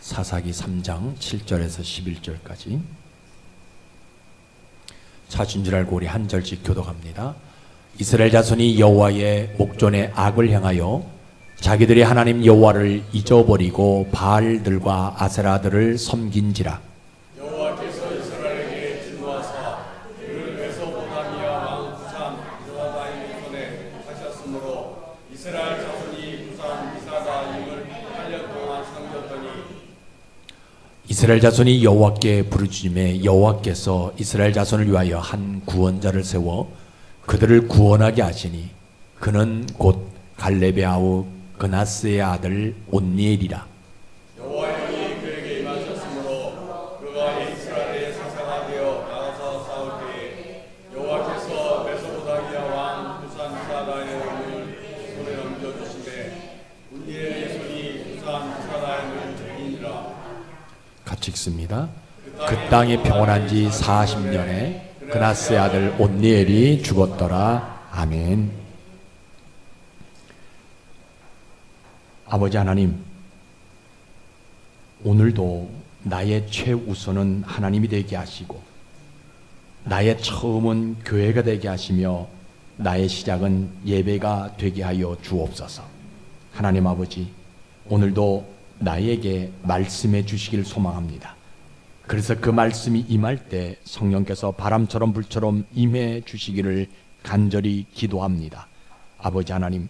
사사기 3장 7절에서 11절까지. 찾은 줄 알고 우리 한 절씩 교독합니다. 이스라엘 자손이 여호와의 목전에 악을 행하여 자기들이 하나님 여호와를 잊어버리고 바알들과 아세라들을 섬긴지라. 여호와께서 이스라엘에게 진노하사 그를 메소포타미아 왕 후삼 미사다임의 손에 하셨으므로 이스라엘 자손이 후삼 미사다임을 8년 동안 섬겼더니 이스라엘 자손이 여호와께 부르짖음에 여호와께서 이스라엘 자손을 위하여 한 구원자를 세워 그들을 구원하게 하시니 그는 곧 갈렙의 아우 그나스의 아들 온니엘이라. 여호와의 영이 그에게 임하셨으므로 그가 이스라엘의 사사가 되어 나가서 싸울 때에 여호와께서 메소포타미아 왕 후삼 미사다임을 손에 넘겨주시되 온니엘의 손이 후삼 미사다임을 죽이니라. 같이 읽습니다. 그 땅이 평온한 지 40년에 그나스의 아들 온니엘이 죽었더라. 아멘. 아버지 하나님, 오늘도 나의 최우선은 하나님이 되게 하시고 나의 처음은 교회가 되게 하시며 나의 시작은 예배가 되게 하여 주옵소서. 하나님 아버지, 오늘도 나에게 말씀해 주시길 소망합니다. 그래서 그 말씀이 임할 때 성령께서 바람처럼 불처럼 임해 주시기를 간절히 기도합니다. 아버지 하나님,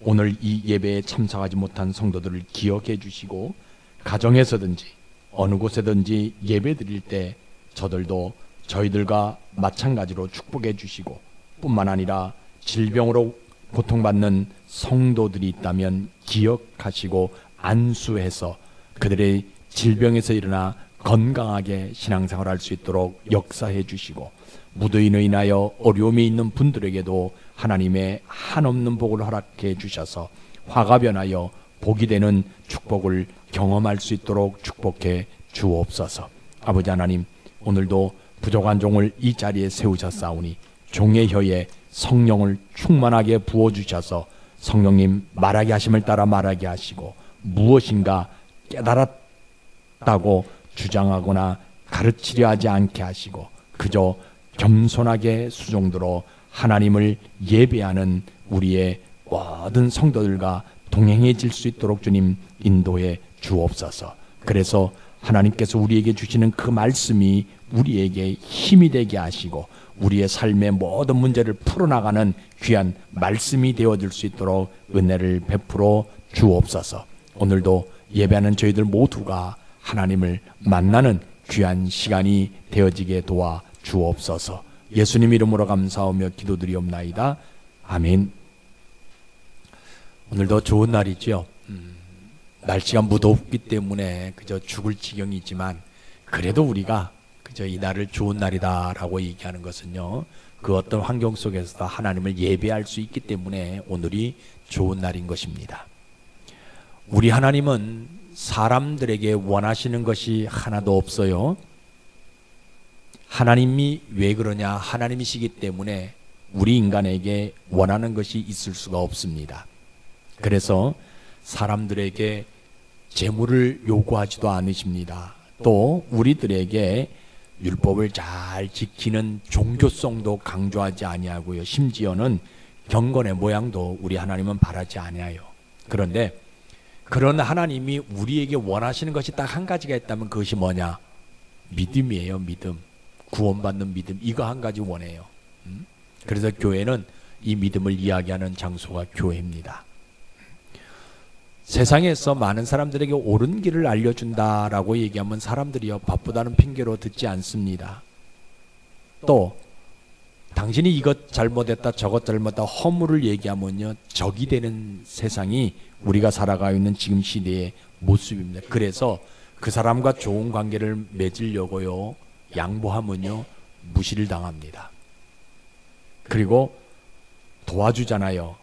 오늘 이 예배에 참석하지 못한 성도들을 기억해 주시고 가정에서든지 어느 곳에든지 예배 드릴 때 저들도 저희들과 마찬가지로 축복해 주시고 뿐만 아니라 질병으로 고통받는 성도들이 있다면 기억하시고 안수해서 그들의 질병에서 일어나 건강하게 신앙생활할 수 있도록 역사해 주시고 무도인으로 인하여 어려움이 있는 분들에게도 하나님의 한없는 복을 허락해 주셔서 화가 변하여 복이 되는 축복을 경험할 수 있도록 축복해 주옵소서. 아버지 하나님, 오늘도 부족한 종을 이 자리에 세우셨사오니 종의 혀에 성령을 충만하게 부어주셔서 성령님 말하게 하심을 따라 말하게 하시고 무엇인가 깨달았다고 주장하거나 가르치려 하지 않게 하시고 그저 겸손하게 수종들어 하나님을 예배하는 우리의 모든 성도들과 동행해질 수 있도록 주님 인도해 주옵소서. 그래서 하나님께서 우리에게 주시는 그 말씀이 우리에게 힘이 되게 하시고 우리의 삶의 모든 문제를 풀어나가는 귀한 말씀이 되어질 수 있도록 은혜를 베풀어 주옵소서. 오늘도 예배하는 저희들 모두가 하나님을 만나는 귀한 시간이 되어지게 도와 주옵소서. 예수님 이름으로 감사하며 기도드리옵나이다. 아멘. 오늘도 좋은 날이죠. 날씨가 무덥기 때문에 그저 죽을 지경이지만 그래도 우리가 그저 이 날을 좋은 날이다라고 얘기하는 것은요, 그 어떤 환경 속에서도 하나님을 예배할 수 있기 때문에 오늘이 좋은 날인 것입니다. 우리 하나님은 사람들에게 원하시는 것이 하나도 없어요. 하나님이 왜 그러냐? 하나님이시기 때문에 우리 인간에게 원하는 것이 있을 수가 없습니다. 그래서 사람들에게 재물을 요구하지도 않으십니다. 또 우리들에게 율법을 잘 지키는 종교성도 강조하지 아니하고요. 심지어는 경건의 모양도 우리 하나님은 바라지 아니하요. 그런데 그런 하나님이 우리에게 원하시는 것이 딱 한 가지가 있다면 그것이 뭐냐? 믿음이에요. 믿음. 구원받는 믿음. 이거 한 가지 원해요. 그래서 교회는 이 믿음을 이야기하는 장소가 교회입니다. 세상에서 많은 사람들에게 옳은 길을 알려준다라고 얘기하면 사람들이요 바쁘다는 핑계로 듣지 않습니다. 또 당신이 이것 잘못했다 저것 잘못했다 허물을 얘기하면요 적이 되는 세상이 우리가 살아가고 있는 지금 시대의 모습입니다. 그래서 그 사람과 좋은 관계를 맺으려고요 양보하면요 무시를 당합니다. 그리고 도와주잖아요.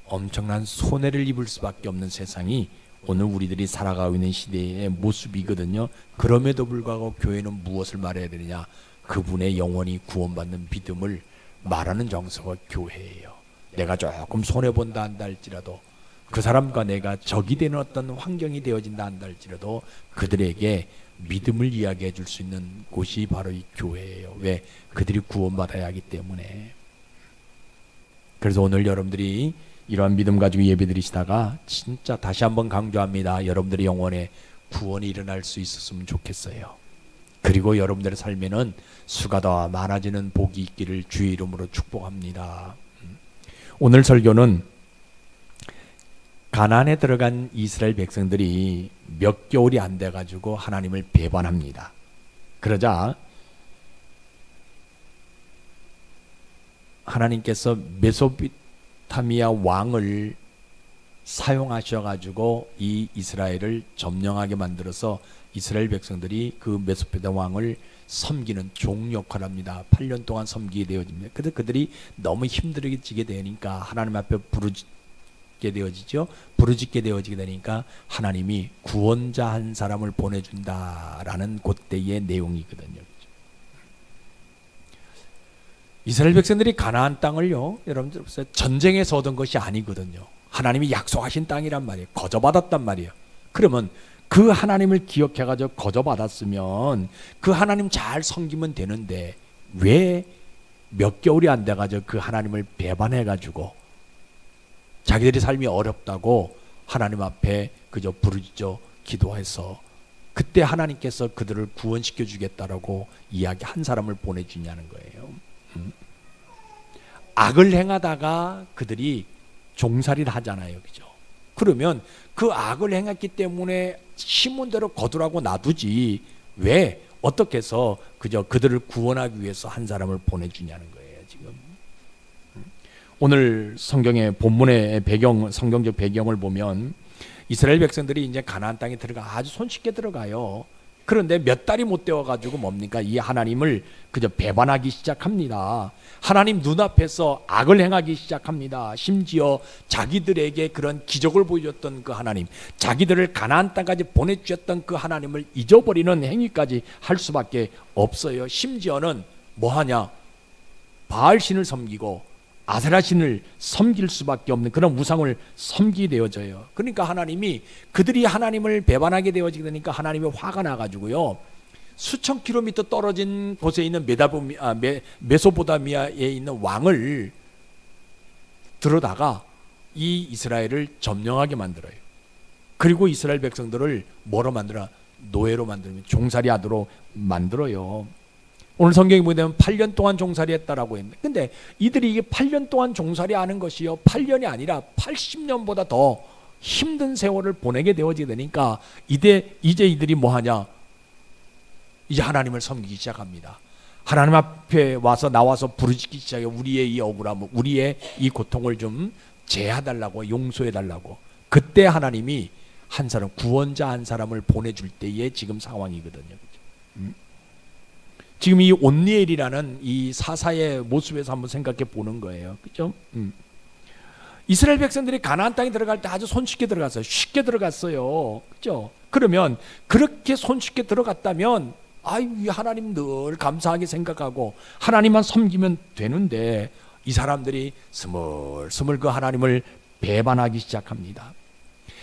엄청난 손해를 입을 수밖에 없는 세상이 오늘 우리들이 살아가고 있는 시대의 모습이거든요. 그럼에도 불구하고 교회는 무엇을 말해야 되느냐? 그분의 영원히 구원받는 믿음을 말하는 정서가 교회예요. 내가 조금 손해본다 한다 할지라도 그 사람과 내가 적이 되는 어떤 환경이 되어진다 한다 할지라도 그들에게 믿음을 이야기해 줄 수 있는 곳이 바로 이 교회예요. 왜? 그들이 구원받아야 하기 때문에. 그래서 오늘 여러분들이 이러한 믿음 가지고 예배드리시다가 진짜 다시 한번 강조합니다. 여러분들의 영혼에 구원이 일어날 수 있었으면 좋겠어요. 그리고 여러분들의 삶에는 수가 더 많아지는 복이 있기를 주의 이름으로 축복합니다. 오늘 설교는 가나안에 들어간 이스라엘 백성들이 몇 개월이 안 돼가지고 하나님을 배반합니다. 그러자 하나님께서 메소포타미아 왕을 사용하셔가지고 이 이스라엘을 점령하게 만들어서 이스라엘 백성들이 그 메소포타미아 왕을 섬기는 종 역할을 합니다. 8년 동안 섬기게 되어집니다. 그런데 그들이 너무 힘들어지게 되니까 하나님 앞에 부르짖게 되어지게 되니까 하나님이 구원자 한 사람을 보내준다라는 그때의 내용이거든요. 이스라엘 백성들이 가나안 땅을요, 여러분들 보세요. 전쟁에서 얻은 것이 아니거든요. 하나님이 약속하신 땅이란 말이에요. 거저받았단 말이에요. 그러면 그 하나님을 기억해가지고 거저받았으면 그 하나님 잘 섬기면 되는데 왜 몇 개월이 안 돼가지고 그 하나님을 배반해가지고 자기들의 삶이 어렵다고 하나님 앞에 그저 부르짖어 기도해서 그때 하나님께서 그들을 구원시켜 주겠다라고 이야기한 사람을 보내주냐는 거예요. 악을 행하다가 그들이 종살이를 하잖아요. 그죠? 그러면 그 악을 행했기 때문에 심은 대로 거두라고 놔두지 왜 어떻게 해서 그저 그들을 구원하기 위해서 한 사람을 보내주냐는 거예요. 지금 오늘 성경의 본문의 배경, 성경적 배경을 보면 이스라엘 백성들이 이제 가나안 땅에 들어가 아주 손쉽게 들어가요. 그런데 몇 달이 못 되어가지고 뭡니까? 이 하나님을 그저 배반하기 시작합니다. 하나님 눈앞에서 악을 행하기 시작합니다. 심지어 자기들에게 그런 기적을 보여줬던 그 하나님, 자기들을 가나안 땅까지 보내주셨던 그 하나님을 잊어버리는 행위까지 할 수밖에 없어요. 심지어는 뭐하냐? 바알신을 섬기고 아세라신을 섬길 수밖에 없는 그런 우상을 섬기게 되어져요. 그러니까 하나님이 그들이 하나님을 배반하게 되어지게 되니까 하나님이 화가 나가지고요, 수천 킬로미터 떨어진 곳에 있는 메소포타미아에 있는 왕을 들어다가 이 이스라엘을 점령하게 만들어요. 그리고 이스라엘 백성들을 뭐로 만들어? 노예로 만들면 종살이하도록 만들어요. 오늘 성경에 보면 8년 동안 종살이 했다라고 했는데, 근데 이들이 이게 8년 동안 종살이 하는 것이요, 8년이 아니라 80년보다 더 힘든 세월을 보내게 되어지게 되니까 이제 이들이 뭐하냐? 이제 하나님을 섬기기 시작합니다. 하나님 앞에 나와서 부르짖기 시작해요. 우리의 이 억울함, 우리의 이 고통을 좀 제해달라고, 용서해달라고. 그때 하나님이 한 사람, 구원자 한 사람을 보내줄 때의 지금 상황이거든요. 지금 이 온니엘이라는 이 사사의 모습에서 한번 생각해 보는 거예요. 그죠? 이스라엘 백성들이 가나안 땅에 들어갈 때 아주 손쉽게 들어갔어요. 쉽게 들어갔어요. 그죠? 그러면 그렇게 손쉽게 들어갔다면 아유, 하나님 늘 감사하게 생각하고 하나님만 섬기면 되는데 이 사람들이 스물스물 그 하나님을 배반하기 시작합니다.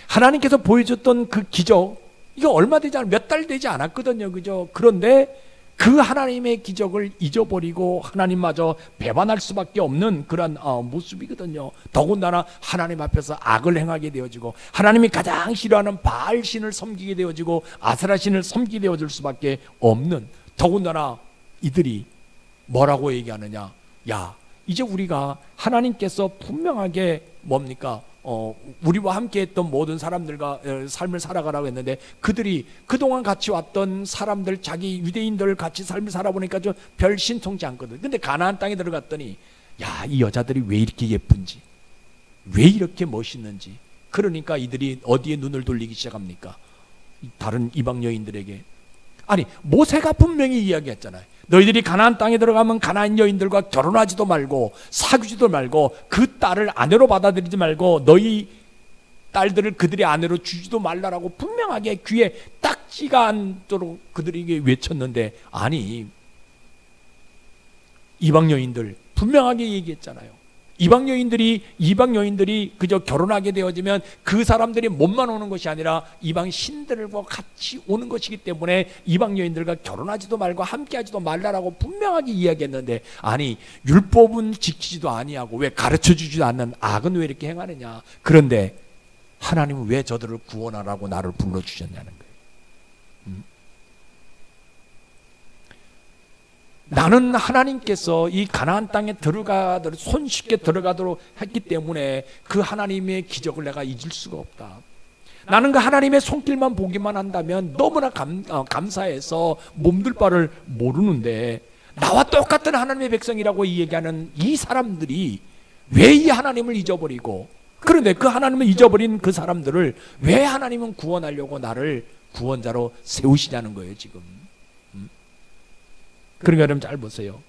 하나님께서 보여줬던 그 기적, 이거 얼마 되지 않아, 몇 달 되지 않았거든요. 그죠? 그런데 그 하나님의 기적을 잊어버리고 하나님마저 배반할 수밖에 없는 그런 모습이거든요. 더군다나 하나님 앞에서 악을 행하게 되어지고 하나님이 가장 싫어하는 바알신을 섬기게 되어지고 아세라신을 섬기게 되어질 수밖에 없는, 더군다나 이들이 뭐라고 얘기하느냐? 야, 이제 우리가 하나님께서 분명하게 뭡니까? 우리와 함께 했던 모든 사람들과 삶을 살아가라고 했는데 그들이 그동안 같이 왔던 사람들, 자기 유대인들 같이 삶을 살아보니까 좀 별 신통치 않거든. 근데 가나안 땅에 들어갔더니 야, 이 여자들이 왜 이렇게 예쁜지, 왜 이렇게 멋있는지. 그러니까 이들이 어디에 눈을 돌리기 시작합니까? 다른 이방 여인들에게. 아니, 모세가 분명히 이야기했잖아요. 너희들이 가나안 땅에 들어가면 가나안 여인들과 결혼하지도 말고 사귀지도 말고 그 딸을 아내로 받아들이지 말고 너희 딸들을 그들의 아내로 주지도 말라라고 분명하게 귀에 딱지가 않도록 그들에게 외쳤는데, 아니, 이방 여인들 분명하게 얘기했잖아요. 이방 여인들이 그저 결혼하게 되어지면 그 사람들이 몸만 오는 것이 아니라 이방 신들과 같이 오는 것이기 때문에 이방 여인들과 결혼하지도 말고 함께하지도 말라라고 분명하게 이야기했는데, 아니 율법은 지키지도 아니하고 왜 가르쳐주지도 않는 악은 왜 이렇게 행하느냐. 그런데 하나님은 왜 저들을 구원하라고 나를 불러주셨냐는 거예요. 나는 하나님께서 이 가나안 땅에 들어가도록 손쉽게 들어가도록 했기 때문에 그 하나님의 기적을 내가 잊을 수가 없다. 나는 그 하나님의 손길만 보기만 한다면 너무나 감사해서 몸둘 바를 모르는데, 나와 똑같은 하나님의 백성이라고 얘기하는 이 사람들이 왜 이 하나님을 잊어버리고, 그런데 그 하나님을 잊어버린 그 사람들을 왜 하나님은 구원하려고 나를 구원자로 세우시냐는 거예요 지금. 그러니까 여러분 잘 보세요.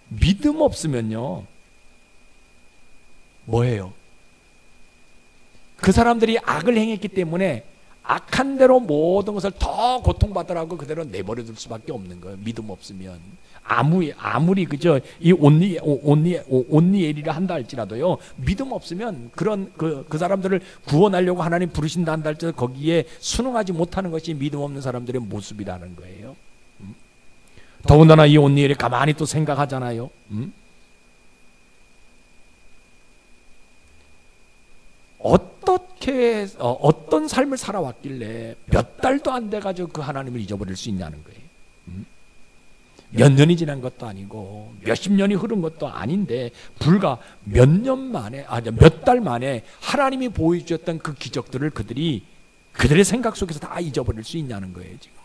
믿음 없으면요 뭐예요? 그 사람들이 악을 행했기 때문에 악한 대로 모든 것을 더 고통받으라고 그대로 내버려둘 수밖에 없는 거예요. 믿음 없으면 아무리 그저 이 온니엘이라 한다 할지라도요, 믿음 없으면 그런 그 사람들을 구원하려고 하나님 부르신다 한다 할지라도 거기에 순응하지 못하는 것이 믿음 없는 사람들의 모습이라는 거예요. 더군다나 이 온니엘이 가만히 또 생각하잖아요. 어떤 삶을 살아왔길래 몇 달도 안 돼가지고 그 하나님을 잊어버릴 수 있냐는 거예요. 몇 년이 지난 것도 아니고 몇십 년이 흐른 것도 아닌데 불과 몇 달 만에 하나님이 보여주셨던 그 기적들을 그들의 생각 속에서 다 잊어버릴 수 있냐는 거예요 지금.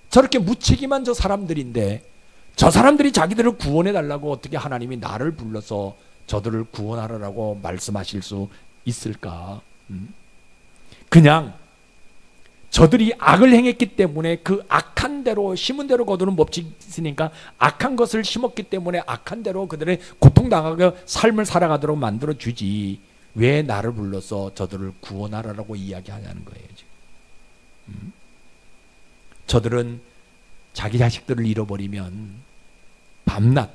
저렇게 무책임한 저 사람들인데, 저 사람들이 자기들을 구원해달라고 어떻게 하나님이 나를 불러서 저들을 구원하라고 말씀하실 수 있을까? 그냥 저들이 악을 행했기 때문에 그 악한 대로 심은 대로 거두는 법칙이 있으니까 악한 것을 심었기 때문에 악한 대로 그들의 고통당하게 삶을 살아가도록 만들어주지, 왜 나를 불러서 저들을 구원하라고 이야기하냐는 거예요 지금. 저들은 자기 자식들을 잃어버리면 밤낮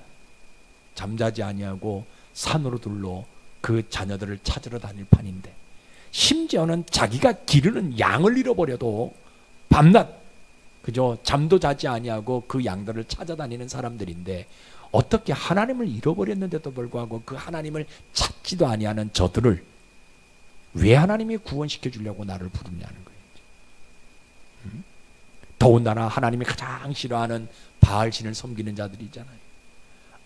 잠자지 아니하고 산으로 둘러 그 자녀들을 찾으러 다닐 판인데, 심지어는 자기가 기르는 양을 잃어버려도 밤낮 그저 잠도 자지 아니하고 그 양들을 찾아다니는 사람들인데, 어떻게 하나님을 잃어버렸는데도 불구하고 그 하나님을 찾지도 아니하는 저들을 왜 하나님이 구원시켜 주려고 나를 부르냐는 거예요. 더군다나 하나님이 가장 싫어하는 바알신을 섬기는 자들이잖아요.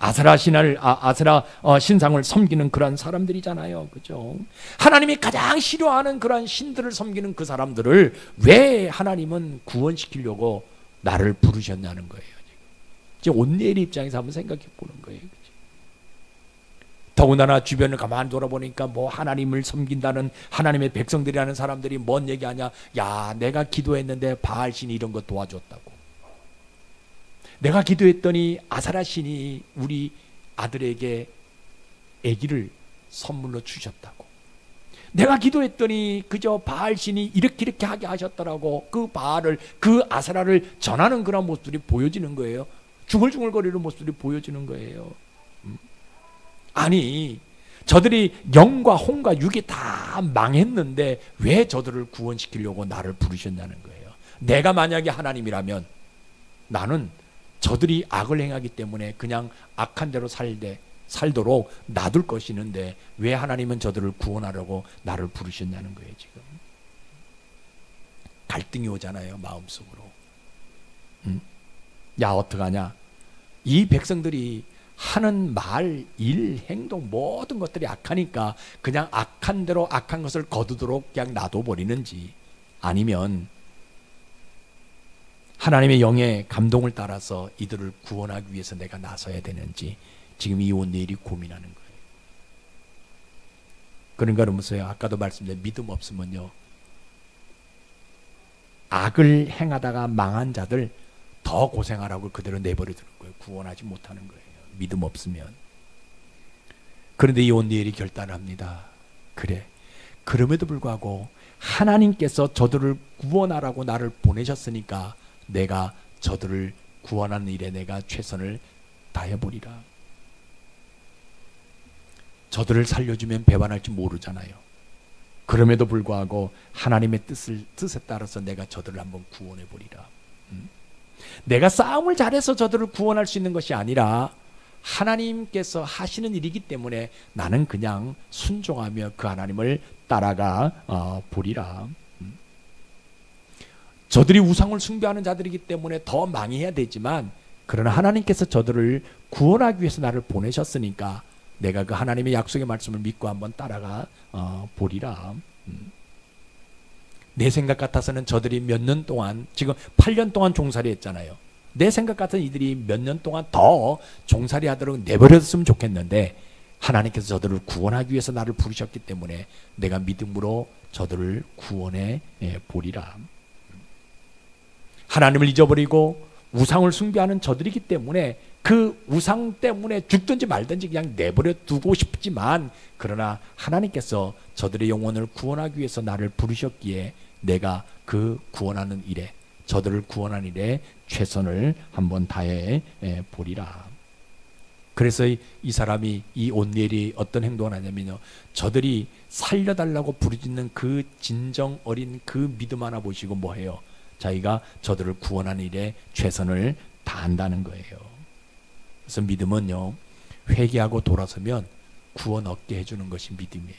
아세라 신상을 섬기는 그런 사람들이잖아요. 그죠? 하나님이 가장 싫어하는 그런 신들을 섬기는 그 사람들을 왜 하나님은 구원시키려고 나를 부르셨냐는 거예요. 지금 온니엘의 입장에서 한번 생각해 보는 거예요. 그죠? 더군다나 주변을 가만히 돌아보니까 뭐 하나님을 섬긴다는 하나님의 백성들이라는 사람들이 뭔 얘기하냐. 야, 내가 기도했는데 바알신이 이런 거 도와줬다고. 내가 기도했더니 아사라 신이 우리 아들에게 아기를 선물로 주셨다고. 내가 기도했더니 그저 바알 신이 이렇게 하게 하셨더라고. 그 바알을, 그 아사라를 전하는 그런 모습들이 보여지는 거예요. 중얼중얼거리는 모습들이 보여지는 거예요. 아니, 저들이 영과 혼과 육이 다 망했는데 왜 저들을 구원시키려고 나를 부르셨냐는 거예요. 내가 만약에 하나님이라면 나는 저들이 악을 행하기 때문에 그냥 악한 대로 살도록 놔둘 것이는데 왜 하나님은 저들을 구원하려고 나를 부르셨냐는 거예요. 지금 갈등이 오잖아요, 마음속으로. 야, 어떡하냐. 이 백성들이 하는 말, 일, 행동 모든 것들이 악하니까 그냥 악한 대로 악한 것을 거두도록 그냥 놔둬버리는지, 아니면 하나님의 영의 감동을 따라서 이들을 구원하기 위해서 내가 나서야 되는지 지금 이 온니엘이 고민하는 거예요. 그러니까 보세요. 아까도 말씀드린 믿음 없으면요, 악을 행하다가 망한 자들 더 고생하라고 그대로 내버려 두는 거예요. 구원하지 못하는 거예요, 믿음 없으면. 그런데 이 온니엘이 결단을 합니다. 그래, 그럼에도 불구하고 하나님께서 저들을 구원하라고 나를 보내셨으니까 내가 저들을 구원하는 일에 내가 최선을 다해보리라. 저들을 살려주면 배반할지 모르잖아요. 그럼에도 불구하고 하나님의 뜻에 따라서 내가 저들을 한번 구원해보리라. 내가 싸움을 잘해서 저들을 구원할 수 있는 것이 아니라 하나님께서 하시는 일이기 때문에 나는 그냥 순종하며 그 하나님을 따라가 보리라. 저들이 우상을 숭배하는 자들이기 때문에 더 망해야 되지만, 그러나 하나님께서 저들을 구원하기 위해서 나를 보내셨으니까 내가 그 하나님의 약속의 말씀을 믿고 한번 따라가 보리라. 내 생각 같아서는 저들이 몇 년 동안, 지금 8년 동안 종살이 했잖아요. 내 생각 같은 이들이 몇 년 동안 더 종살이 하도록 내버렸으면 좋겠는데, 하나님께서 저들을 구원하기 위해서 나를 부르셨기 때문에 내가 믿음으로 저들을 구원해 보리라. 하나님을 잊어버리고 우상을 숭배하는 저들이기 때문에 그 우상 때문에 죽든지 말든지 그냥 내버려 두고 싶지만, 그러나 하나님께서 저들의 영혼을 구원하기 위해서 나를 부르셨기에 내가 그 구원하는 일에, 저들을 구원하는 일에 최선을 한번 다해 보리라. 그래서 이 사람이, 이 온니엘이 어떤 행동을 하냐면요, 저들이 살려달라고 부르짖는 그 진정 어린 그 믿음 하나 보시고 뭐해요? 자기가 저들을 구원하는 일에 최선을 다한다는 거예요. 그래서 믿음은요, 회개하고 돌아서면 구원 얻게 해주는 것이 믿음이에요.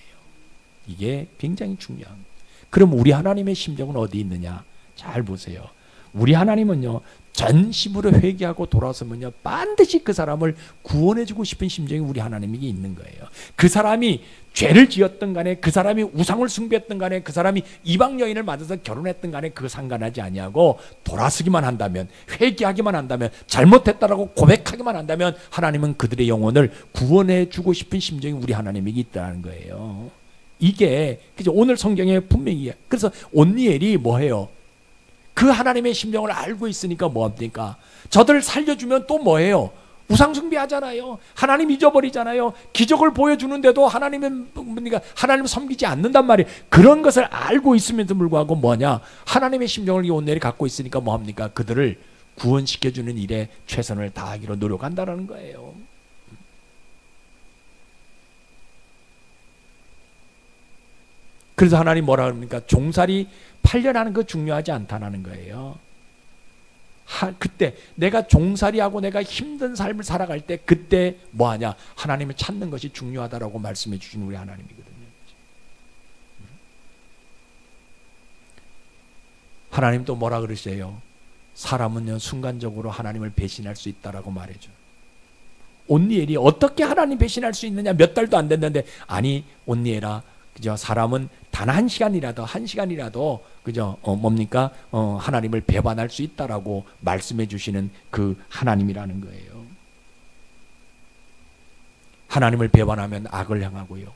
이게 굉장히 중요한 거예요. 그럼 우리 하나님의 심정은 어디 있느냐? 잘 보세요. 우리 하나님은요, 전심으로 회개하고 돌아서면요, 반드시 그 사람을 구원해주고 싶은 심정이 우리 하나님에게 있는 거예요. 그 사람이 죄를 지었던 간에, 그 사람이 우상을 숭배했던 간에, 그 사람이 이방 여인을 맞아서 결혼했던 간에 그거 상관하지 아니하고 돌아서기만 한다면, 회개하기만 한다면, 잘못했다라고 고백하기만 한다면 하나님은 그들의 영혼을 구원해주고 싶은 심정이 우리 하나님에게 있다는 거예요. 이게 오늘 성경에 분명히, 그래서 온니엘이 뭐해요? 그 하나님의 심정을 알고 있으니까 뭐합니까? 저들을 살려주면 또 뭐해요? 우상숭배하잖아요. 하나님 잊어버리잖아요. 기적을 보여주는데도 하나님은 뭡니까? 하나님을 섬기지 않는단 말이에요. 그런 것을 알고 있음에도 불구하고 뭐냐? 하나님의 심정을 이 온니엘이 갖고 있으니까 뭐합니까? 그들을 구원시켜주는 일에 최선을 다하기로 노력한다는 거예요. 그래서 하나님 뭐라 그럽니까? 종살이 8년 하는 거 중요하지 않다는 거예요. 그때 내가 종살이하고 내가 힘든 삶을 살아갈 때 그때 뭐하냐? 하나님을 찾는 것이 중요하다라고 말씀해 주신 우리 하나님이거든요. 하나님 또 뭐라 그러세요? 사람은요, 순간적으로 하나님을 배신할 수 있다라고 말해줘요. 온니엘이 어떻게 하나님 배신할 수 있느냐? 몇 달도 안 됐는데, 아니 온니엘아, 그죠? 사람은 단 한 시간이라도 그죠? 뭡니까? 하나님을 배반할 수 있다라고 말씀해 주시는 그 하나님이라는 거예요. 하나님을 배반하면 악을 행하고요.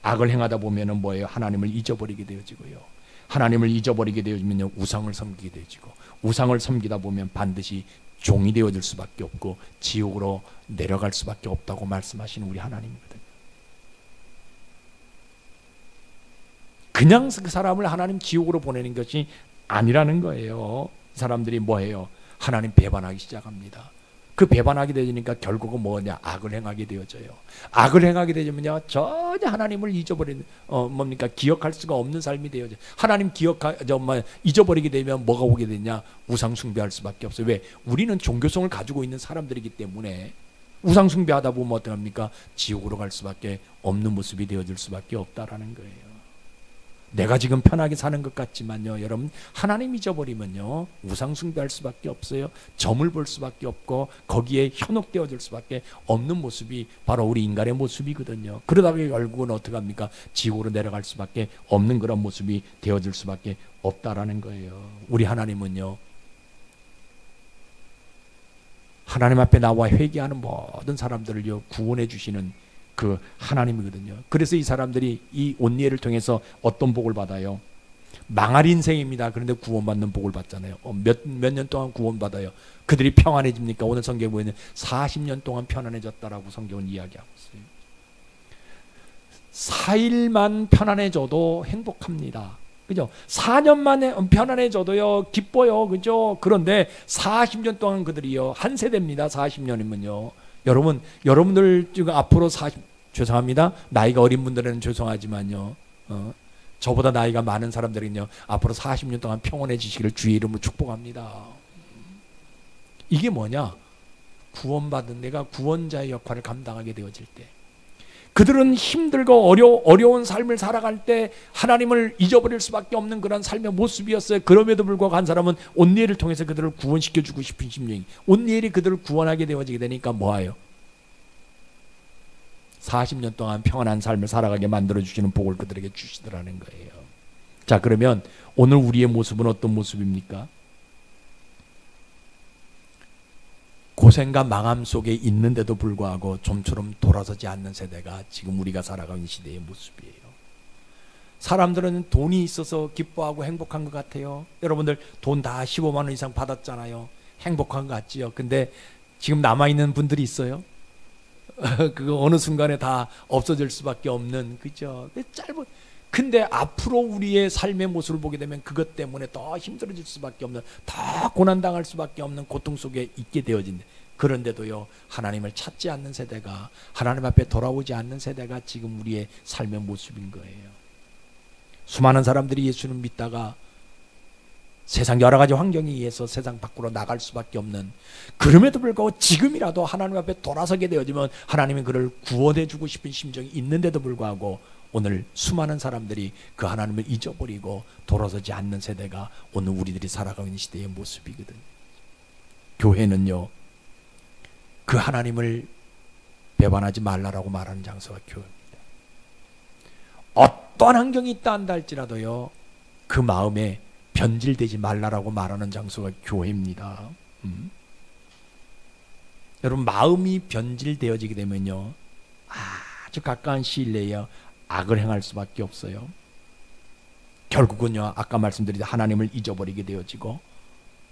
악을 행하다 보면은 뭐예요? 하나님을 잊어버리게 되어지고요. 하나님을 잊어버리게 되어지면요, 우상을 섬기게 되어지고, 우상을 섬기다 보면 반드시 종이 되어질 수밖에 없고 지옥으로 내려갈 수밖에 없다고 말씀하시는 우리 하나님이거든요. 그냥 그 사람을 하나님 지옥으로 보내는 것이 아니라는 거예요. 사람들이 뭐해요? 하나님 배반하기 시작합니다. 그 배반하게 되니까 결국은 뭐냐? 악을 행하게 되어져요. 악을 행하게 되면요, 전혀 하나님을 잊어버리는, 뭡니까? 기억할 수가 없는 삶이 되어져요. 하나님 잊어버리게 되면 뭐가 오게 되냐? 우상 숭배할 수밖에 없어요. 왜? 우리는 종교성을 가지고 있는 사람들이기 때문에 우상 숭배하다 보면 어떡합니까? 지옥으로 갈 수밖에 없는 모습이 되어질 수밖에 없다라는 거예요. 내가 지금 편하게 사는 것 같지만요, 여러분, 하나님 잊어버리면요, 우상 숭배할 수밖에 없어요. 점을 볼 수밖에 없고 거기에 현혹되어질 수밖에 없는 모습이 바로 우리 인간의 모습이거든요. 그러다가 결국은 어떻게 합니까? 지옥으로 내려갈 수밖에 없는 그런 모습이 되어질 수밖에 없다라는 거예요. 우리 하나님은요, 하나님 앞에 나와 회개하는 모든 사람들을요, 구원해 주시는 그 하나님이거든요. 그래서 이 사람들이 이 온니엘을 통해서 어떤 복을 받아요? 망할 인생입니다. 그런데 구원받는 복을 받잖아요. 몇 년 동안 구원받아요. 그들이 평안해집니까? 오늘 성경에 보면 40년 동안 편안해졌다라고 성경은 이야기하고 있어요. 4일만 편안해져도 행복합니다. 그죠? 4년 만에 편안해져도요, 기뻐요. 그죠? 그런데 40년 동안 그들이요, 한 세대입니다. 40년이면요. 여러분들 지금 앞으로 죄송합니다. 나이가 어린 분들은 죄송하지만요. 저보다 나이가 많은 사람들은요, 앞으로 40년 동안 평온해지시기를 주의 이름으로 축복합니다. 이게 뭐냐? 구원받은 내가 구원자의 역할을 감당하게 되어질 때, 그들은 힘들고 어려운 삶을 살아갈 때 하나님을 잊어버릴 수밖에 없는 그런 삶의 모습이었어요. 그럼에도 불구하고 한 사람은 온니엘을 통해서 그들을 구원시켜주고 싶은 심령이, 온니엘이 그들을 구원하게 되어지게 되니까 뭐예요? 40년 동안 평안한 삶을 살아가게 만들어주시는 복을 그들에게 주시더라는 거예요. 자, 그러면 오늘 우리의 모습은 어떤 모습입니까? 고생과 망함 속에 있는데도 불구하고 좀처럼 돌아서지 않는 세대가 지금 우리가 살아가는 시대의 모습이에요. 사람들은 돈이 있어서 기뻐하고 행복한 것 같아요. 여러분들 돈 다 15만 원 이상 받았잖아요. 행복한 것 같지요. 근데 지금 남아있는 분들이 있어요. 그거 어느 순간에 다 없어질 수밖에 없는, 그죠? 근데 앞으로 우리의 삶의 모습을 보게 되면 그것 때문에 더 힘들어질 수밖에 없는, 더 고난당할 수밖에 없는 고통 속에 있게 되어진다. 그런데도요, 하나님을 찾지 않는 세대가, 하나님 앞에 돌아오지 않는 세대가 지금 우리의 삶의 모습인 거예요. 수많은 사람들이 예수를 믿다가 세상 여러 가지 환경에 의해서 세상 밖으로 나갈 수밖에 없는, 그럼에도 불구하고 지금이라도 하나님 앞에 돌아서게 되어지면 하나님이 그를 구원해 주고 싶은 심정이 있는데도 불구하고 오늘 수많은 사람들이 그 하나님을 잊어버리고 돌아서지 않는 세대가 오늘 우리들이 살아가고 있는 시대의 모습이거든요. 교회는요, 그 하나님을 배반하지 말라라고 말하는 장소가 교회입니다. 어떤 환경이 있다 한다 할지라도요, 그 마음에 변질되지 말라라고 말하는 장소가 교회입니다. 여러분, 마음이 변질되어지게 되면요, 아주 가까운 시일 내에 악을 행할 수밖에 없어요. 결국은요, 아까 말씀드린 하나님을 잊어버리게 되어지고,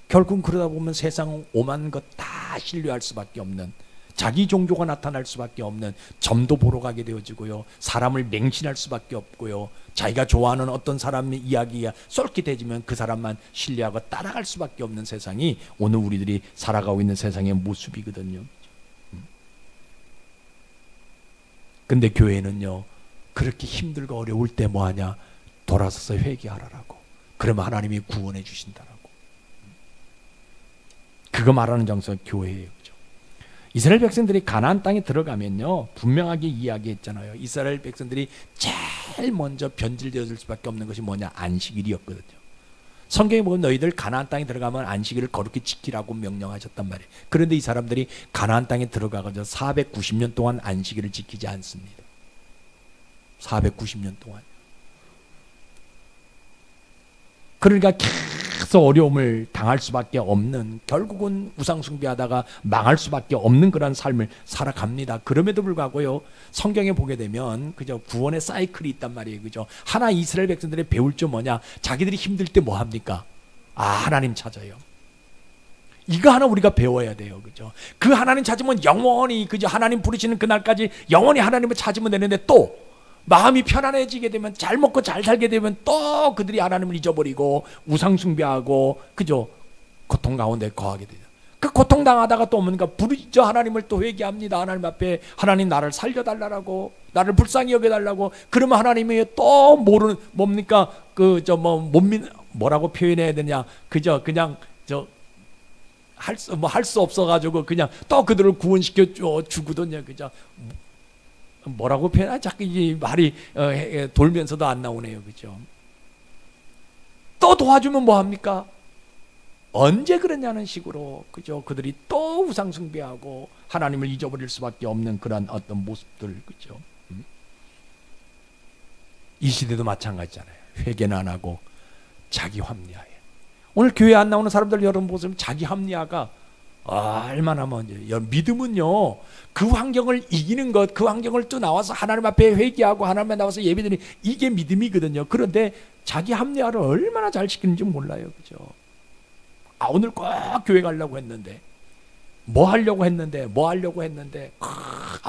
결국은 그러다 보면 세상 오만 것 다 신뢰할 수밖에 없는, 자기 종교가 나타날 수밖에 없는 점도 보러 가게 되어지고요, 사람을 맹신할 수밖에 없고요, 자기가 좋아하는 어떤 사람의 이야기가 쏠깃해지면 그 사람만 신뢰하고 따라갈 수밖에 없는 세상이 오늘 우리들이 살아가고 있는 세상의 모습이거든요. 근데 교회는요, 그렇게 힘들고 어려울 때 뭐하냐? 돌아서서 회개하라라고. 그러면 하나님이 구원해 주신다라고. 그거 말하는 장소가 교회예요. 그죠? 이스라엘 백성들이 가나안 땅에 들어가면요, 분명하게 이야기했잖아요. 이스라엘 백성들이 제일 먼저 변질되어질 수밖에 없는 것이 뭐냐? 안식일이었거든요. 성경에 보면 너희들 가나안 땅에 들어가면 안식일을 거룩히 지키라고 명령하셨단 말이에요. 그런데 이 사람들이 가나안 땅에 들어가서 490년 동안 안식일을 지키지 않습니다. 490년 동안. 그러니까 계속 어려움을 당할 수밖에 없는, 결국은 우상 숭배하다가 망할 수밖에 없는 그런 삶을 살아갑니다. 그럼에도 불구하고요, 성경에 보게 되면 그죠, 구원의 사이클이 있단 말이에요. 그죠? 하나 이스라엘 백성들이 배울 점 뭐냐? 자기들이 힘들 때 뭐 합니까? 하나님 찾아요. 이거 하나 우리가 배워야 돼요. 그죠? 그 하나님 찾으면 영원히, 그죠, 하나님 부르시는 그날까지 영원히 하나님을 찾으면 되는데, 또 마음이 편안해지게 되면, 잘 먹고 잘 살게 되면 또 그들이 하나님을 잊어버리고 우상 숭배하고, 그죠, 고통 가운데 거하게 되죠. 그 고통 당하다가 또 뭡니까? 부르짖어 하나님을 또 회개합니다. 하나님 앞에, 하나님 나를 살려달라고, 나를 불쌍히 여겨달라고. 그러면 하나님이 또 모르는, 뭡니까? 뭐라고 표현해야 되냐? 그저 그냥 할 수 없어가지고 그냥 또 그들을 구원시켜 주거든요. 그죠? 뭐라고 표현하지? 자꾸 이 말이 돌면서도 안 나오네요. 그죠? 또 도와주면 뭐 합니까? 언제 그러냐는 식으로, 그죠? 그들이 또 우상 숭배하고 하나님을 잊어버릴 수밖에 없는 그런 어떤 모습들, 그죠? 이 시대도 마찬가지잖아요. 회개는 안 하고 자기 합리화해. 오늘 교회 안 나오는 사람들 여러분 보시면 자기 합리화가 얼마나 먼저. 믿음은요, 그 환경을 이기는 것, 그 환경을 또 나와서 하나님 앞에 회개하고 하나님 앞에 나와서 예배드리는, 이게 믿음이거든요. 그런데 자기 합리화를 얼마나 잘 시키는지 몰라요. 그죠? 오늘 꼭 교회 가려고 했는데, 뭐 하려고 했는데,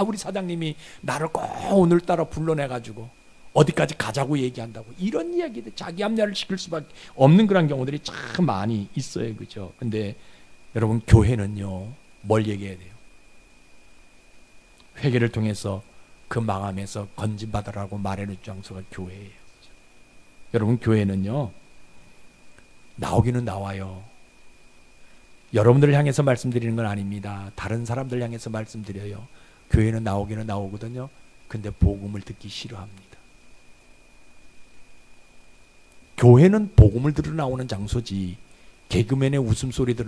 우리 사장님이 나를 꼭 오늘따라 불러내가지고, 어디까지 가자고 얘기한다고 이런 이야기들 자기 합리화를 시킬 수밖에 없는 그런 경우들이 참 많이 있어요. 그죠? 근데 여러분 교회는요 뭘 얘기해야 돼요? 회개를 통해서 그 망함에서 건진받으라고 말해놓은 장소가 교회예요. 그죠? 여러분 교회는요 나오기는 나와요. 여러분들을 향해서 말씀드리는 건 아닙니다. 다른 사람들 향해서 말씀드려요. 교회는 나오기는 나오거든요. 근데 복음을 듣기 싫어합니다. 교회는 복음을 들으러 나오는 장소지 개그맨의 웃음소리를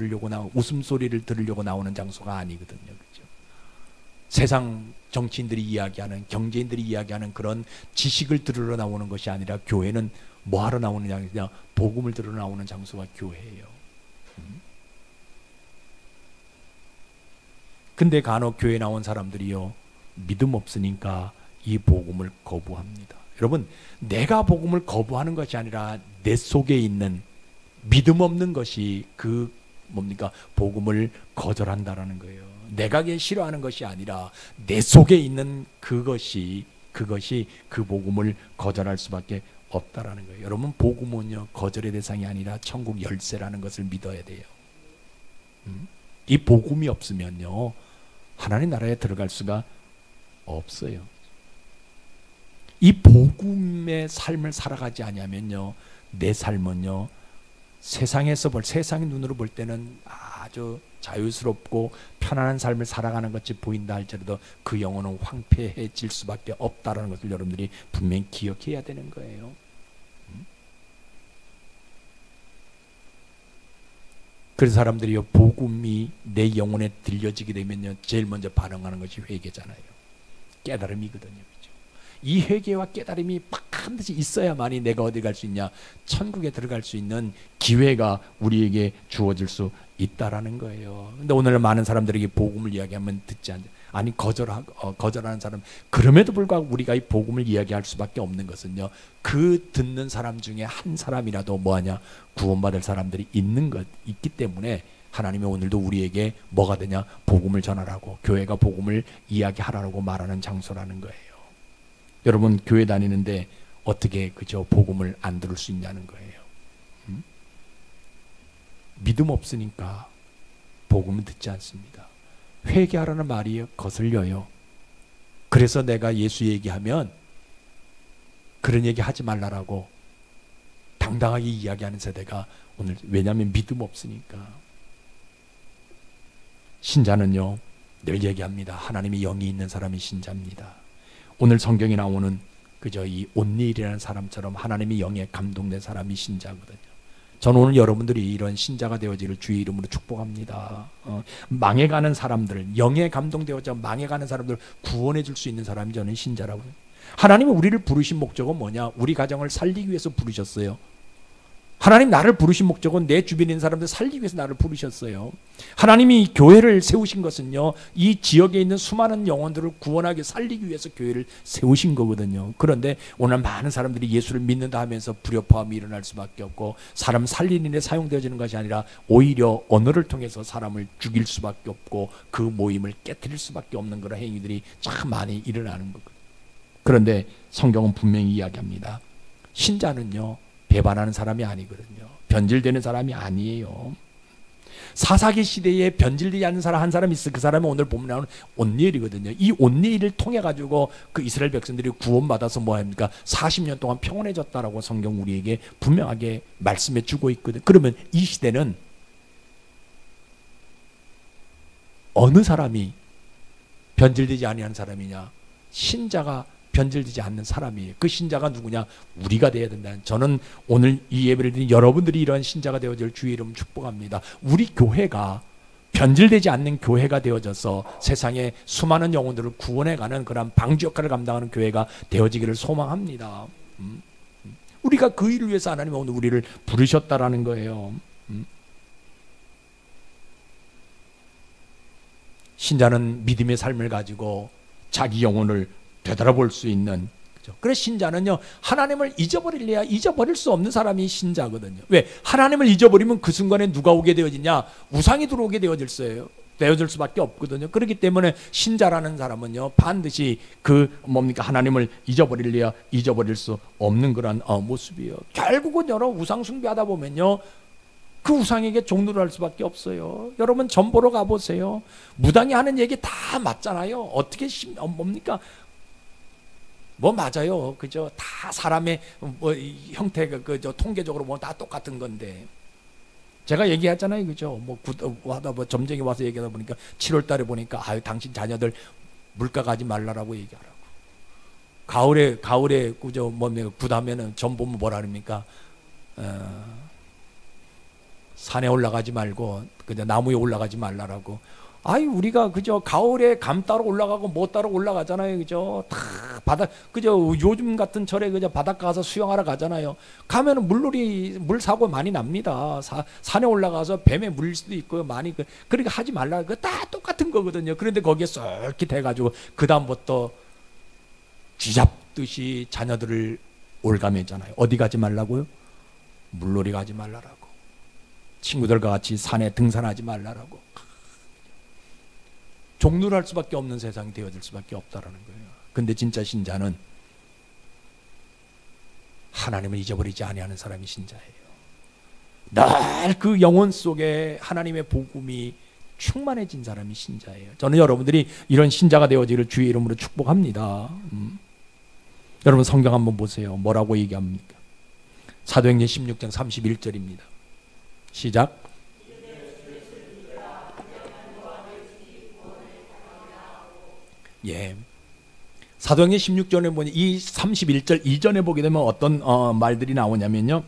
들으려고 나오는 장소가 아니거든요. 그죠? 세상 정치인들이 이야기하는 경제인들이 이야기하는 그런 지식을 들으러 나오는 것이 아니라 교회는 뭐 하러 나오는 장소냐? 복음을 들으러 나오는 장소가 교회예요. 근데 간혹 교회 나온 사람들이요 믿음 없으니까 이 복음을 거부합니다. 여러분 내가 복음을 거부하는 것이 아니라 내 속에 있는 믿음 없는 것이 그 뭡니까? 복음을 거절한다라는 거예요. 내가 싫어하는 것이 아니라 내 속에 있는 그것이 그 복음을 거절할 수밖에 없다라는 거예요. 여러분 복음은요 거절의 대상이 아니라 천국 열쇠라는 것을 믿어야 돼요. 이 복음이 없으면요 하나님 나라에 들어갈 수가 없어요. 이 복음의 삶을 살아가지 않으면요 내 삶은요 세상의 눈으로 볼 때는 아주 자유스럽고 편안한 삶을 살아가는 것이 보인다 할지라도 그 영혼은 황폐해질 수밖에 없다는 것을 여러분들이 분명히 기억해야 되는 거예요. 그래서 사람들이요 복음이 내 영혼에 들려지게 되면요 제일 먼저 반응하는 것이 회개잖아요. 깨달음이거든요. 그렇죠? 이 회개와 깨달음이 반드시 있어야만이 내가 어디 갈 수 있냐? 천국에 들어갈 수 있는 기회가 우리에게 주어질 수 있다라는 거예요. 근데 오늘 많은 사람들에게 복음을 이야기하면 듣지 않죠. 아니 거절하는 사람. 그럼에도 불구하고 우리가 이 복음을 이야기할 수밖에 없는 것은요 그 듣는 사람 중에 한 사람이라도 뭐하냐 구원받을 사람들이 있기 때문에 하나님이 오늘도 우리에게 뭐가 되냐 복음을 전하라고 교회가 복음을 이야기하라고 말하는 장소라는 거예요. 여러분 교회 다니는데 어떻게 그저 복음을 안 들을 수 있냐는 거예요. 믿음 없으니까 복음은 듣지 않습니다. 회개하라는 말이 거슬려요. 그래서 내가 예수 얘기하면 그런 얘기 하지 말라라고 당당하게 이야기하는 세대가 오늘 왜냐하면 믿음 없으니까. 신자는요 늘 얘기합니다. 하나님이 영이 있는 사람이 신자입니다. 오늘 성경에 나오는 그저 이 온니엘이라는 사람처럼 하나님이 영에 감동된 사람이 신자거든요. 저는 오늘 여러분들이 이런 신자가 되어지기를 주의 이름으로 축복합니다. 망해가는 사람들, 영에 감동되어져 망해가는 사람들 구원해 줄 수 있는 사람이 저는 신자라고요. 하나님은 우리를 부르신 목적은 뭐냐? 우리 가정을 살리기 위해서 부르셨어요. 하나님 나를 부르신 목적은 내 주변에 있는 사람들 살리기 위해서 나를 부르셨어요. 하나님이 교회를 세우신 것은요 이 지역에 있는 수많은 영혼들을 구원하게 살리기 위해서 교회를 세우신 거거든요. 그런데 오늘 많은 사람들이 예수를 믿는다 하면서 불협화음이 일어날 수밖에 없고 사람 살리는 데 사용되어지는 것이 아니라 오히려 언어를 통해서 사람을 죽일 수밖에 없고 그 모임을 깨뜨릴 수밖에 없는 그런 행위들이 참 많이 일어나는 거거든요. 그런데 성경은 분명히 이야기합니다. 신자는요 배반하는 사람이 아니거든요. 변질되는 사람이 아니에요. 사사기 시대에 변질되지 않는 사람 한 사람이 있어. 그 사람이 오늘 보면 나오는 온니엘이거든요. 이 온니엘을 통해 가지고 그 이스라엘 백성들이 구원받아서 뭐 합니까? 40년 동안 평온해졌다라고 성경 우리에게 분명하게 말씀해 주고 있거든요. 그러면 이 시대는 어느 사람이 변질되지 아니하는 사람이냐? 신자가 변질되지 않는 사람이에요. 그 신자가 누구냐? 우리가 되어야 된다. 저는 오늘 이 예배를 드린 여러분들이 이러한 신자가 되어질 주의 이름 축복합니다. 우리 교회가 변질되지 않는 교회가 되어져서 세상에 수많은 영혼들을 구원해가는 그런 방주 역할을 감당하는 교회가 되어지기를 소망합니다. 우리가 그 일을 위해서 하나님은 오늘 우리를 부르셨다라는 거예요. 신자는 믿음의 삶을 가지고 자기 영혼을 되돌아볼 수 있는 거죠. 그래서 신자는요 하나님을 잊어버릴래야 잊어버릴 수 없는 사람이 신자거든요. 왜? 하나님을 잊어버리면 그 순간에 누가 오게 되어지냐? 우상이 들어오게 되어질 거예요. 되어줄 수밖에 없거든요. 그렇기 때문에 신자라는 사람은요, 반드시 하나님을 잊어버릴 수 없는 그런 모습이에요. 결국은 여러분 우상 숭배하다 보면요, 그 우상에게 종노를 할 수밖에 없어요. 여러분 점 보러 가보세요. 무당이 하는 얘기 다 맞잖아요. 어떻게 뭡니까? 뭐 맞아요. 그죠? 다 사람의 형태가 통계적으로 뭐 다 똑같은 건데. 제가 얘기하잖아요. 그죠? 점쟁이 와서 얘기하다 보니까 7월 달에 보니까 당신 자녀들 물가 가지 말라라고 얘기하라고. 가을에 그죠? 굿하면은 점 보면 뭐라 그럽니까? 산에 올라가지 말고 그냥 나무에 올라가지 말라라고. 우리가 그저 가을에 감 따러 올라가고 뭐 따러 올라가잖아요. 그죠? 다 바닥, 그저 요즘 같은 철에 그저 바닷가 가서 수영하러 가잖아요. 가면은 물 사고 많이 납니다. 산에 올라가서 뱀에 물릴 수도 있고요. 많이 그러니까 하지 말라. 그거 다 똑같은 거거든요. 그런데 거기에 쏠깃 해가지고 그다음부터 쥐잡듯이 자녀들을 올가매잖아요. 어디 가지 말라고요? 물놀이 가지 말라라고. 친구들과 같이 산에 등산하지 말라라고. 종노할 수밖에 없는 세상이 되어질 수밖에 없다라는 거예요. 근데 진짜 신자는 하나님을 잊어버리지 아니하는 사람이 신자예요. 늘 그 영혼 속에 하나님의 복음이 충만해진 사람이 신자예요. 저는 여러분들이 이런 신자가 되어지기를 주의 이름으로 축복합니다. 여러분 성경 한번 보세요. 뭐라고 얘기합니까? 사도행전 16장 31절입니다. 시작. 예. 사도행전 16절에 보니 이 31절 이전에 보게 되면 어떤 말들이 나오냐면요,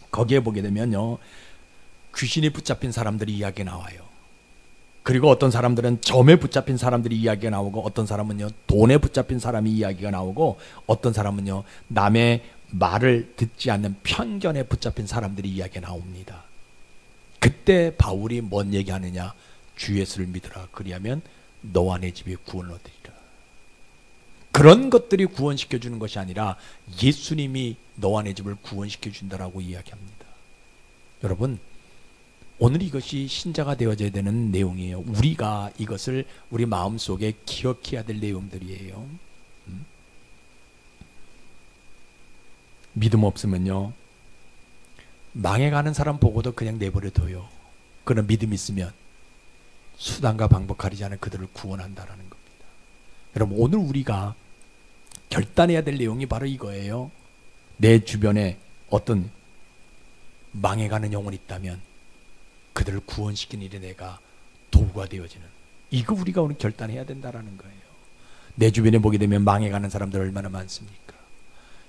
거기에 보게 되면요, 귀신이 붙잡힌 사람들이 이야기 나와요. 그리고 어떤 사람들은 점에 붙잡힌 사람들이 이야기가 나오고, 어떤 사람은요 돈에 붙잡힌 사람이 이야기가 나오고, 어떤 사람은요 남의 말을 듣지 않는 편견에 붙잡힌 사람들이 이야기가 나옵니다. 그때 바울이 뭔 얘기하느냐? 주 예수를 믿으라. 그리하면 너와 내 집에 구원을 얻으리라. 그런 것들이 구원시켜 주는 것이 아니라 예수님이 너와 내 집을 구원시켜 준다라고 이야기합니다. 여러분, 오늘 이것이 신자가 되어져야 되는 내용이에요. 우리가 이것을 우리 마음속에 기억해야 될 내용들이에요. 믿음 없으면요, 망해가는 사람 보고도 그냥 내버려둬요. 그런 믿음 있으면 수단과 방법 가리지 않은 그들을 구원한다라는 겁니다. 여러분, 오늘 우리가 결단해야 될 내용이 바로 이거예요. 내 주변에 어떤 망해가는 영혼이 있다면 그들을 구원시키는 일에 내가 도구가 되어지는, 이거 우리가 오늘 결단해야 된다라는 거예요. 내 주변에 보게 되면 망해가는 사람들 얼마나 많습니까?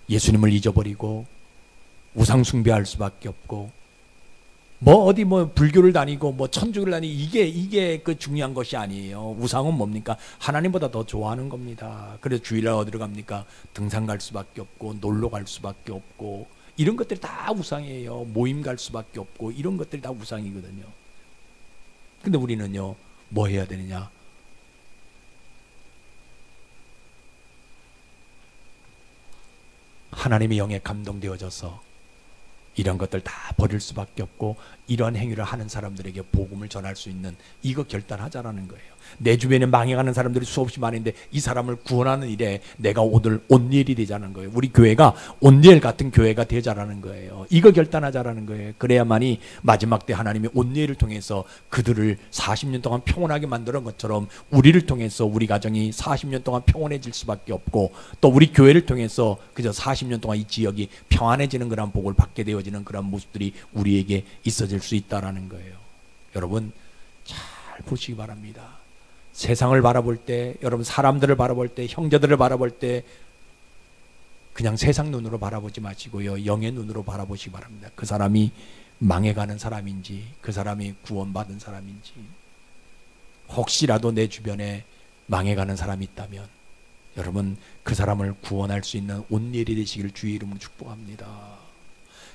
예수님을 잊어버리고 우상 숭배할 수밖에 없고, 어디 불교를 다니고 천주교를 다니고, 이게 그 중요한 것이 아니에요. 우상은 뭡니까? 하나님보다 더 좋아하는 겁니다. 그래서 주일날 어디로 갑니까? 등산 갈 수밖에 없고, 놀러 갈 수밖에 없고, 이런 것들이 다 우상이에요. 모임 갈 수밖에 없고, 이런 것들이 다 우상이거든요. 근데 우리는요, 뭐 해야 되느냐? 하나님의 영에 감동되어져서 이런 것들 다 버릴 수밖에 없고, 이런 행위를 하는 사람들에게 복음을 전할 수 있는, 이거 결단하자라는 거예요. 내 주변에 망해가는 사람들이 수없이 많은데 이 사람을 구원하는 일에 내가 오늘 온니엘이 되자는 거예요. 우리 교회가 온니엘 같은 교회가 되자라는 거예요. 이거 결단하자라는 거예요. 그래야만이 마지막 때 하나님이 온니엘을 통해서 그들을 40년 동안 평온하게 만드는 것처럼 우리를 통해서 우리 가정이 40년 동안 평온해질 수밖에 없고, 또 우리 교회를 통해서 그저 40년 동안 이 지역이 평안해지는 그런 복을 받게 되어지는 그런 모습들이 우리에게 있어질 수 있다라는 거예요. 여러분 잘 보시기 바랍니다. 세상을 바라볼 때, 여러분 사람들을 바라볼 때, 형제들을 바라볼 때 그냥 세상 눈으로 바라보지 마시고요, 영의 눈으로 바라보시기 바랍니다. 그 사람이 망해가는 사람인지, 그 사람이 구원받은 사람인지. 혹시라도 내 주변에 망해가는 사람이 있다면 여러분 그 사람을 구원할 수 있는 온니엘이 되시길 주의 이름으로 축복합니다.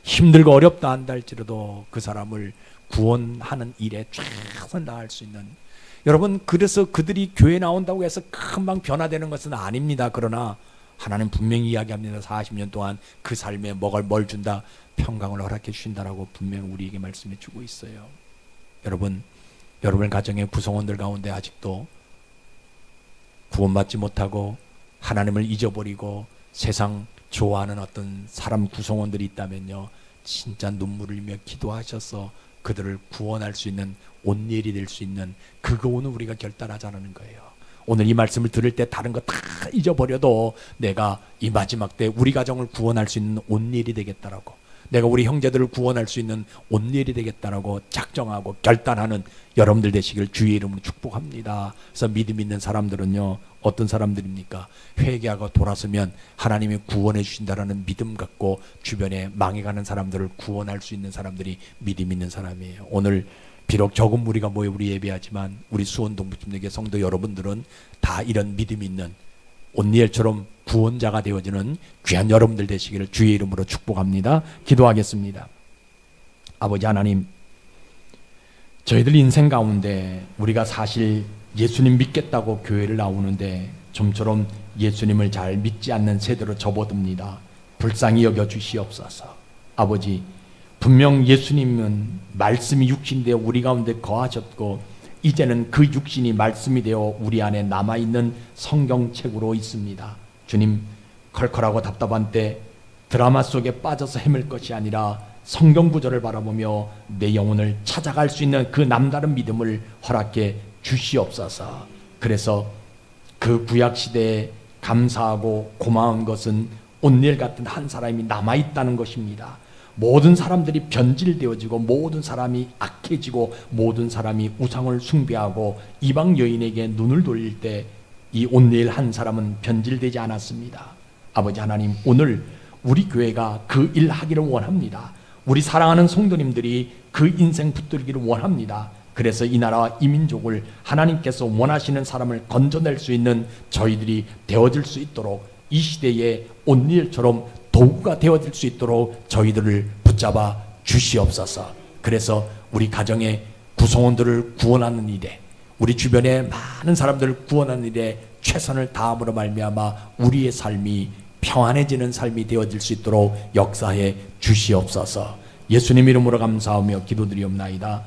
힘들고 어렵다 한다 할지라도 그 사람을 구원하는 일에 최선을 다할 수 있는, 여러분 그래서 그들이 교회 나온다고 해서 금방 변화되는 것은 아닙니다. 그러나 하나님 분명히 이야기합니다. 40년 동안 그 삶에 뭘 준다? 평강을 허락해 주신다라고 분명히 우리에게 말씀해 주고 있어요. 여러분 여러분 가정의 구성원들 가운데 아직도 구원받지 못하고 하나님을 잊어버리고 세상 좋아하는 어떤 사람 구성원들이 있다면요, 진짜 눈물을 흘리며 기도하셔서 그들을 구원할 수 있는 온일이 될 수 있는 그거 오늘 우리가 결단하자는 거예요. 오늘 이 말씀을 들을 때 다른 거 다 잊어버려도 내가 이 마지막 때 우리 가정을 구원할 수 있는 온일이 되겠다라고, 내가 우리 형제들을 구원할 수 있는 온일이 되겠다라고 작정하고 결단하는 여러분들 되시길 주의 이름으로 축복합니다. 그래서 믿음 있는 사람들은요, 어떤 사람들입니까? 회개하고 돌아서면 하나님이 구원해 주신다라는 믿음 갖고 주변에 망해가는 사람들을 구원할 수 있는 사람들이 믿음 있는 사람이에요. 오늘 비록 적은 무리가 모여 우리 예배하지만 우리 수원 동부침례교회 성도 여러분들은 다 이런 믿음 있는 온니엘처럼 구원자가 되어지는 귀한 여러분들 되시기를 주의 이름으로 축복합니다. 기도하겠습니다. 아버지 하나님, 저희들 인생 가운데 우리가 사실 예수님 믿겠다고 교회를 나오는데 좀처럼 예수님을 잘 믿지 않는 세대로 접어듭니다. 불쌍히 여겨 주시옵소서. 아버지, 분명 예수님은 말씀이 육신이 되어 우리 가운데 거하셨고 이제는 그 육신이 말씀이 되어 우리 안에 남아있는 성경책으로 있습니다. 주님, 컬컬하고 답답한 때 드라마 속에 빠져서 헤맬 것이 아니라 성경 구절을 바라보며 내 영혼을 찾아갈 수 있는 그 남다른 믿음을 허락해 주시옵소서. 그래서 그 구약시대에 감사하고 고마운 것은 온니엘 같은 한 사람이 남아있다는 것입니다. 모든 사람들이 변질되어지고 모든 사람이 악해지고 모든 사람이 우상을 숭배하고 이방 여인에게 눈을 돌릴 때 이 온니엘 한 사람은 변질되지 않았습니다. 아버지 하나님, 오늘 우리 교회가 그 일 하기를 원합니다. 우리 사랑하는 성도님들이 그 인생 붙들기를 원합니다. 그래서 이 나라와 이 민족을 하나님께서 원하시는 사람을 건져낼 수 있는 저희들이 되어질 수 있도록 이 시대에 온니엘처럼 도구가 되어질 수 있도록 저희들을 붙잡아 주시옵소서. 그래서 우리 가정의 구성원들을 구원하는 일에, 우리 주변의 많은 사람들을 구원하는 일에 최선을 다함으로 말미암아 우리의 삶이 평안해지는 삶이 되어질 수 있도록 역사해 주시옵소서. 예수님 이름으로 감사하며 기도드리옵나이다.